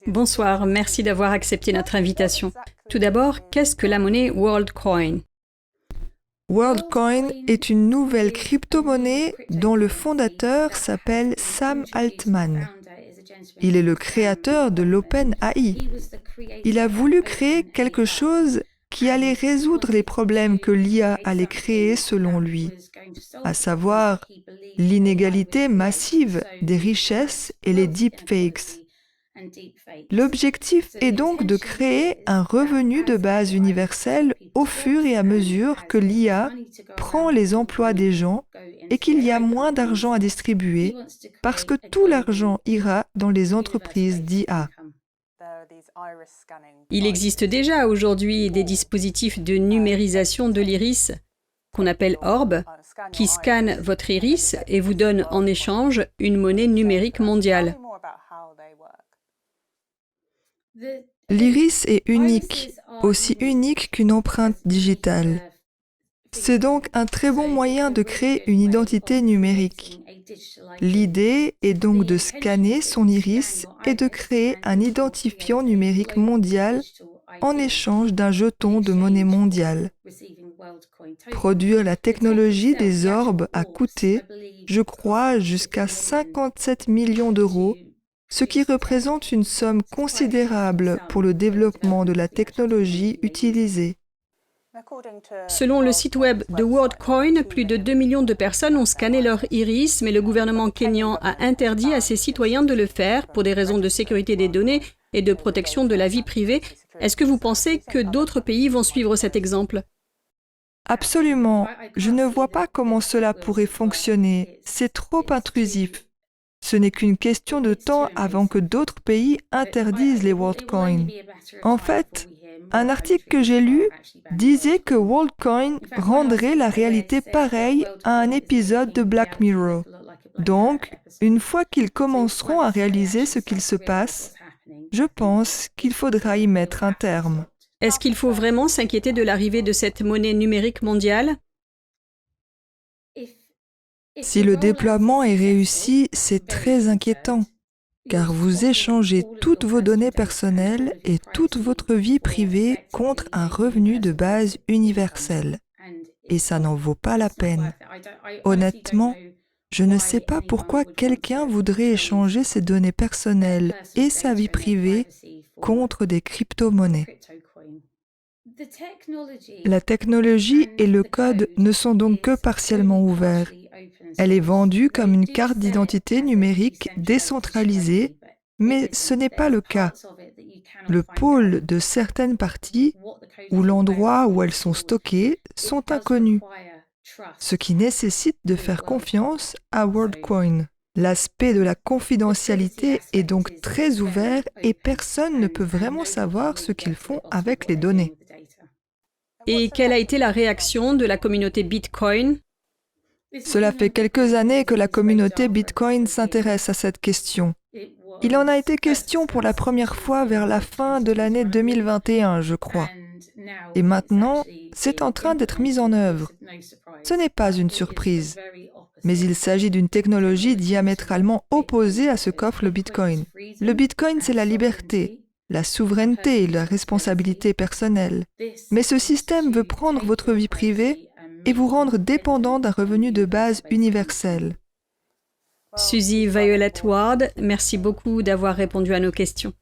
Bonsoir, merci d'avoir accepté notre invitation. Tout d'abord, qu'est-ce que la monnaie WorldCoin? WorldCoin est une nouvelle crypto-monnaie dont le fondateur s'appelle Sam Altman. Il est le créateur de l'OpenAI. Il a voulu créer quelque chose qui allait résoudre les problèmes que l'IA allait créer selon lui, à savoir l'inégalité massive des richesses et les deepfakes. L'objectif est donc de créer un revenu de base universel au fur et à mesure que l'IA prend les emplois des gens et qu'il y a moins d'argent à distribuer parce que tout l'argent ira dans les entreprises d'IA. Il existe déjà aujourd'hui des dispositifs de numérisation de l'iris, qu'on appelle Orb, qui scannent votre iris et vous donnent en échange une monnaie numérique mondiale. L'iris est unique, aussi unique qu'une empreinte digitale. C'est donc un très bon moyen de créer une identité numérique. L'idée est donc de scanner son iris et de créer un identifiant numérique mondial en échange d'un jeton de monnaie mondiale. Produire la technologie des orbes a coûté, je crois, jusqu'à 57 millions d'euros, ce qui représente une somme considérable pour le développement de la technologie utilisée. Selon le site web de WorldCoin, plus de 2 millions de personnes ont scanné leur iris, mais le gouvernement kényan a interdit à ses citoyens de le faire pour des raisons de sécurité des données et de protection de la vie privée. Est-ce que vous pensez que d'autres pays vont suivre cet exemple? Absolument. Je ne vois pas comment cela pourrait fonctionner. C'est trop intrusif. Ce n'est qu'une question de temps avant que d'autres pays interdisent les WorldCoin. En fait, un article que j'ai lu disait que WorldCoin rendrait la réalité pareille à un épisode de Black Mirror. Donc, une fois qu'ils commenceront à réaliser ce qu'il se passe, je pense qu'il faudra y mettre un terme. Est-ce qu'il faut vraiment s'inquiéter de l'arrivée de cette monnaie numérique mondiale? Si le déploiement est réussi, c'est très inquiétant, car vous échangez toutes vos données personnelles et toute votre vie privée contre un revenu de base universel. Et ça n'en vaut pas la peine. Honnêtement, je ne sais pas pourquoi quelqu'un voudrait échanger ses données personnelles et sa vie privée contre des crypto-monnaies. La technologie et le code ne sont donc que partiellement ouverts. Elle est vendue comme une carte d'identité numérique décentralisée, mais ce n'est pas le cas. Le pôle de certaines parties ou l'endroit où elles sont stockées sont inconnus, ce qui nécessite de faire confiance à WorldCoin. L'aspect de la confidentialité est donc très ouvert et personne ne peut vraiment savoir ce qu'ils font avec les données. Et quelle a été la réaction de la communauté Bitcoin? Cela fait quelques années que la communauté Bitcoin s'intéresse à cette question. Il en a été question pour la première fois vers la fin de l'année 2021, je crois. Et maintenant, c'est en train d'être mis en œuvre. Ce n'est pas une surprise, mais il s'agit d'une technologie diamétralement opposée à ce qu'offre le Bitcoin. Le Bitcoin, c'est la liberté, la souveraineté et la responsabilité personnelle. Mais ce système veut prendre votre vie privée et vous rendre dépendant d'un revenu de base universel. Suzy Violet Ward, merci beaucoup d'avoir répondu à nos questions.